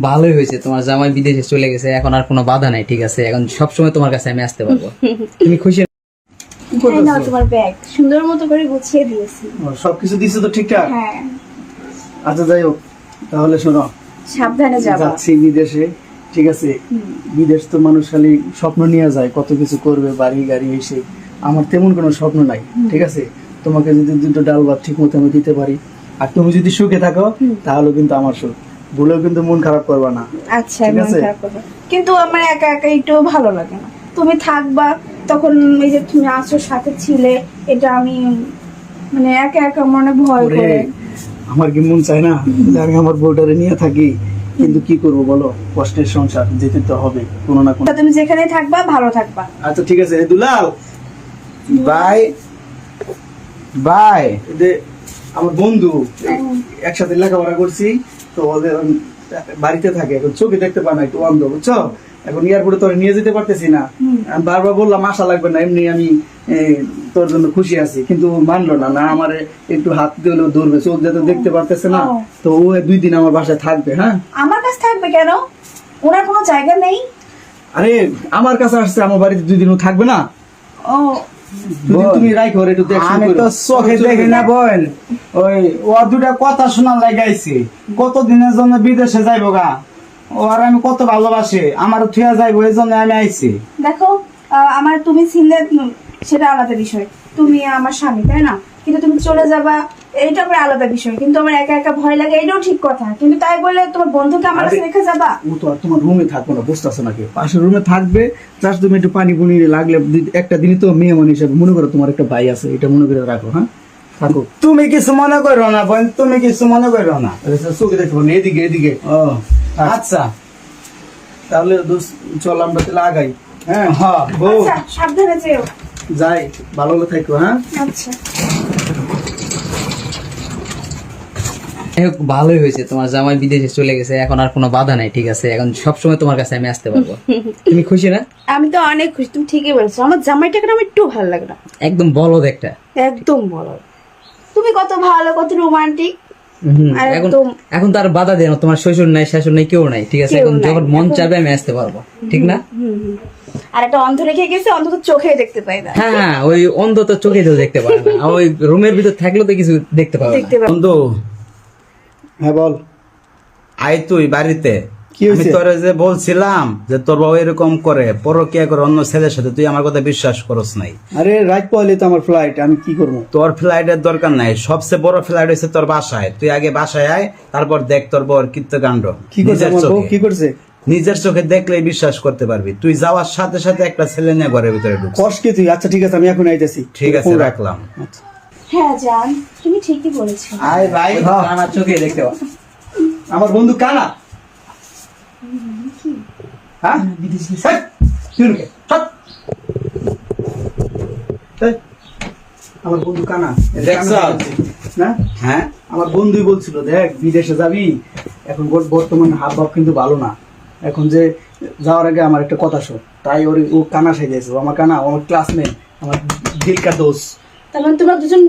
ভালোই হয়েছে, তোমার জামাই বিদেশে চলে গেছে, এখন আর কোনো বাধা নাই। ঠিক আছে, এখন সবসময় তোমার কাছে আমি আসতে পারবো। তুমি খুশি? এই নাও তোমার ব্যাগ, সুন্দর মতো করে গুছিয়ে দিয়েছি। সবকিছু দিছো তো ঠিকঠাক? হ্যাঁ। আচ্ছা যাই হোক, তাহলে শোনো, সাবধানে যাবা। যাচ্ছি বিদেশে, ঠিক আছে? বিদেশ তো মানুষ খালি স্বপ্ন নিয়ে যায়, কত কিছু করবে, বাড়ি গাড়ি এসে। আমার তেমন কোনো স্বপ্ন নাই, ঠিক আছে? তোমাকে যদি দুটো ডাল ভাত ঠিক মতো আমি দিতে পারি, আর তুমি যদি সুখে থাকো, তাহলে কিন্তু আমার সুখ। ভুলেও কিন্তু মন খারাপ করবা না। আচ্ছা, মন খারাপ করবে, কিন্তু আমার একা একা একটু ভালো লাগে না। তুমি থাকবা, তখন এই যে তুমি আছো সাথে ছিলে, এটা আমি মানে একা একা মনে ভয় করে। আমার কি মন চায় না যে আমি আমার বউটারে নিয়ে থাকি? কিন্তু কি করব বলো, কষ্টের সংসার, যেতে তো হবে কোনো না কোনো। তুমি যেখানে থাকবা ভালো থাকবা। আচ্ছা ঠিক আছে দুলাল, বাই বাই। আমার বন্ধু একসাথে লেখাপড়া করছি তো, ওদের বাড়িতে থাকে, এখন চোখে দেখতে পায় না, একটু অন্ধ, বুঝছো? এখন এয়ারপোর্টে তোর নিয়ে যেতে পারতেছি না। আমি বারবার বললাম আশা লাগবে না, এমনি আমি তোর জন্য খুশি আছি, কিন্তু মানলো না। না আমার একটু হাত দিলেও ধরবে, চোখ যাতে দেখতে পারতেছে না, তো ও 2 দিন আমার বাসায় থাকবে। হ্যাঁ, আমার কাছে থাকবে কেন? ওনার কোনো জায়গা নেই? আরে আমার কাছে আসছে, আমার বাড়িতে 2 দিন ও থাকবে না? ও তুমি রাখো, একটু দেখো। আমি তো চোখে দেখি না বোন, ওই ও দুটা কথা শোনা লাগাইছি, কত দিনের জন্য বিদেশে যাইবো গা, ও আর আমি কত ভালোবাসি, আমার থুয়া যাইবো, এই জন্য আমি আইছি। দেখো, আমার তুমি ছিলে সেটা আলাদা বিষয়, তুমি আমার স্বামী, তাই না? কিন্তু তুমি চলে যাবা, এটা আমার আলাদা বিষয়। কিন্তু আমার একা একা ভয় লাগে, এটাও ঠিক কথা। কিন্তু তাই বলে তোমার বন্ধুকে আমার কাছে রেখে যাবা? ও তো আর তোমার রুমে থাকবে না, বুঝতেছো নাকি? পাশের রুমে থাকবে, জাস্ট তুমি একটু পানি পুনি লাগলে একটা দিনই তো মেহমান হিসাবে মনে করো তোমার একটা ভাই আছে, এটা মনে করে রাখো। হ্যাঁ, থাকো। তুমি কিছু মনে করো না বোন, তুমি কিছু মনে করো না। চোখে দেখো না, এদিকে এদিকে। ও আচ্ছা, তাহলে দোস্ত চল আমরা তাহলে আগাই। হ্যাঁ হ্যাঁ বউ, আচ্ছা, সাবধানে যেও। যাই, ভালো করে থাকো। হ্যাঁ আচ্ছা। ভালোই হয়েছে, তোমার জামাই বিদেশে চলে গেছে, এখন আর কোনো বাধা নাই। ঠিক আছে, এখন সবসময় তোমার কাছে আমি আসতে পারবো। তুমি খুশি না? আমি তো অনেক খুশি, তুমি ঠিকই বলছো। আমার জামাইটাকে না আমার একটু ভালো লাগে না, একদম বলদ একটা। একদম বলো। তুমি কত ভালো, কত রোমান্টিক। এখন একদম। এখন তো আর বাধা দেয় না, তোমার শ্বশুর নাই, শাশুর নাই, কেউ নাই। ঠিক আছে, কেউ এখন নাই। যখন মন চাইবে আমি আসতে পারবো, ঠিক না? আর একটা অন্ধ রেখে গেছে, অন্তত চোখে দেখতে পাই না। হ্যাঁ, ওই অন্ধ তো চোখে তো দেখতে পারে না, আর ওই রুমের ভিতর থাকলেও তো কিছু দেখতে পাবে না। দেখতে পাই। বন্ধু হ্যাঁ বল। আয় তুই বাড়িতে। কি আমি হয়েছে? তোরে যে বলছিলাম যে তোর বাবা এরকম করে, পরকিয়া করে অন্য ছেলের সাথে, তুই আমার কথা বিশ্বাস করস নাই। আরে রাত পয়লে তো আমার ফ্লাইট, আমি কি করবো? তোর ফ্লাইটের দরকার নাই, সবচেয়ে বড় ফ্লাইট হয়েছে তোর বাসায়। তুই আগে বাসায় আয়, তারপর দেখ তোর বর কীর্তকাণ্ড। কি করছে নিজের আমার বউ? চোখে। কি করছে? নিজের চোখে দেখলেই বিশ্বাস করতে পারবি। তুই যাওয়ার সাথে সাথে একটা ছেলে নিয়ে ঘরের ভিতরে ঢুকছিস। কষ্ট কি তুই? আচ্ছা ঠিক আছে, আমি এখন আইতেছি। ঠিক আছে, ফোন রাখ। রাখলাম। আচ্ছা। হ্যাঁ জান, তুমি ঠিকই বলেছো। আয় ভাই। আমার চোখে দেখতে পাবে। আমার বন্ধু কানা। হ্যাঁ, হেই, তুই ঢুকে, চল। এই, আমার বন্ধু কানা। দেখছ? না, হ্যাঁ, আমার বন্ধুই বলছিল দেখ বিদেশে যাবি, এখন বর্তমান হাব ভাব কিন্তু ভালো না। এখন যে যাওয়ার আগে আমার একটা কথা শোন, তাই ও কানা সাইজেছে। আমার কানা, আমার ক্লাসমেট, আমার দিল কা দোস্ত। তার মানে তোমরা দুজন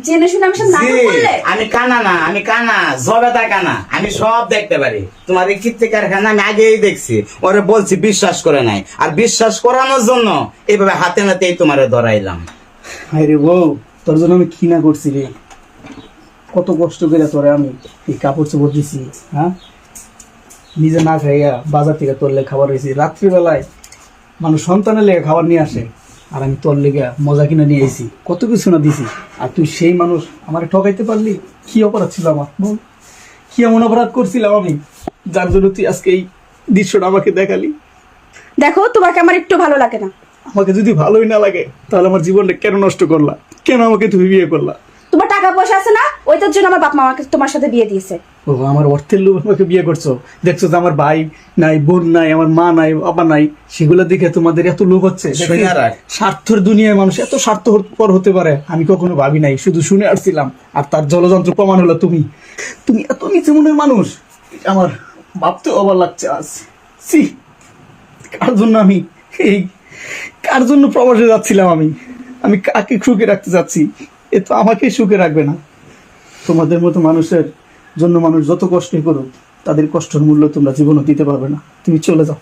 জেনে শুনে আমার সাথে নাটক করলে? আমি কানা না, আমি কানা, জবেদা কানা, আমি সব দেখতে পারি। তোমার এই কীর্তি কারখানা আমি আগেই দেখছি। ওরে বলছি বিশ্বাস করে নাই, আর বিশ্বাস করানোর জন্য এইভাবে হাতে নাতেই তোমারে ধরাইলাম। হায় রে বউ, তোর জন্য আমি কি না করছি রে। কত কষ্ট করে তোরে আমি এই কাপড় চোপড় দিছি। হ্যাঁ, নিজে না খাইয়া বাজার থেকে তোর লেগে খাবার হয়েছি। রাত্রিবেলায় মানুষ সন্তানের লেগে খাবার নিয়ে আসে, আর আমি তোর লেগে মজা কিনে নিয়ে এসেছি, কত কিছু না দিছি। আর তুই সেই মানুষ আমার ঠকাইতে পারলি? কি অপরাধ ছিল আমার বল? কি এমন অপরাধ করছিলাম আমি, যার জন্য তুই আজকে এই দৃশ্যটা আমাকে দেখালি? দেখো, তোমাকে আমার একটু ভালো লাগে না। আমাকে যদি ভালোই না লাগে, তাহলে আমার জীবনটা কেন নষ্ট করলা? কেন আমাকে তুমি বিয়ে করলা? তোমার টাকা পয়সা আছে না, ওইটার জন্য আমার বাপ মা আমাকে তোমার সাথে বিয়ে দিয়েছে। ও, আমার অর্থের লোভ আমাকে বিয়ে করছো? দেখছো যে আমার ভাই নাই, বোন নাই, আমার মা নাই, বাবা নাই, সেগুলো দেখে তোমাদের এত লোভ হচ্ছে? শুনে রাখ। স্বার্থের দুনিয়ায় মানুষ এত স্বার্থপর হতে পারে আমি কখনো ভাবি নাই, শুধু শুনে আসছিলাম। আর তার জলযন্ত্র প্রমাণ হলো তুমি। তুমি এত নিচে মনের মানুষ, এটা আমার ভাবতে অবাক লাগছে আজ। সি, কার জন্য আমি এই, কার জন্য প্রবাসে যাচ্ছিলাম আমি? আমি কাকে সুখে রাখতে চাচ্ছি? এ তো আমাকেই সুখে রাখবে না। তোমাদের মতো মানুষের জন্য মানুষ যত কষ্টই করুক, তাদের কষ্টের মূল্য তোমরা জীবনও দিতে পারবে না। তুমি চলে যাও।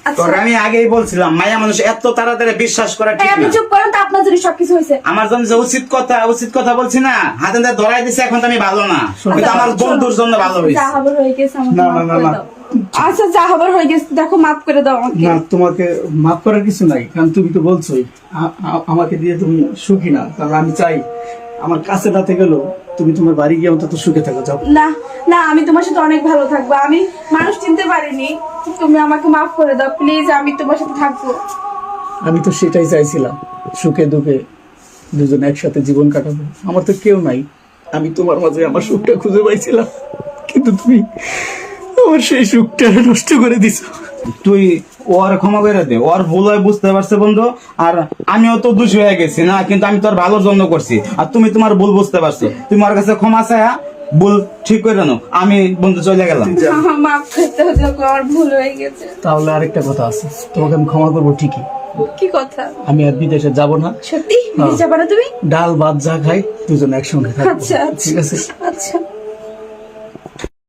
আচ্ছা তোর আমি আগেই বলছিলাম মায়া মানুষ এত তাড়াতাড়ি বিশ্বাস করা ঠিক এই, আপনি না। চুপ করেন তো, আপনার জন্য সবকিছু হয়েছে। আমার জন্য যে উচিত কথা বলছি না, হাতে হাতে ধরাই দিছে, এখন তো আমি ভালো না, কিন্তু আমার বন্ধুর জন্য ভালো যা হয়েছে। হবার হয়ে গেছে আমাকে না, মাফ না, করে না। দাও। আচ্ছা যা হবার হয়ে গেছে, দেখো মাফ করে দাও আমাকে। না, তোমাকে মাফ করার কিছু নাই, কারণ তুমি তো বলছোই আমাকে দিয়ে তুমি সুখী না। কারণ আমি চাই আমার কাছে রাতে গেল তুমি তোমার বাড়ি গিয়ে অন্তত সুখে থাকো। যাও। না না, আমি তোমার সাথে অনেক ভালো থাকবো। আমি মানুষ চিনতে পারিনি, তুমি আমাকে মাফ করে দাও প্লিজ, আমি তোমার সাথে থাকবো। আমি তো সেটাই চাইছিলাম, সুখে দুঃখে দুজন একসাথে জীবন কাটাবো। আমার তো কেউ নাই, আমি তোমার মাঝে আমার সুখটা খুঁজে পাইছিলাম, কিন্তু তুমি আমার সেই সুখটা নষ্ট করে দিছো। তুই ওর ক্ষমা করে দে, ওর ভুল হয় বুঝতে পারছে বন্ধু, আর আমিও তো দোষী হয়ে গেছি না, কিন্তু আমি তোর ভালোর জন্য করছি, আর তুমি তোমার ভুল বুঝতে পারছো, তুমি ওর কাছে ক্ষমা চায়া ভুল ঠিক করে নাও। আমি বন্ধু চলে গেলাম। মাফ করতে হতো, আমার ভুল হয়ে গেছে। তাহলে আরেকটা কথা আছে, তোমাকে আমি ক্ষমা করবো ঠিকই, কি কথা? আমি আর বিদেশে যাব না। সত্যি বিদেশ যাবা না তুমি? ডাল ভাত যা খাই দুজন একসঙ্গে থাকবো। আচ্ছা আচ্ছা ঠিক আছে? আচ্ছা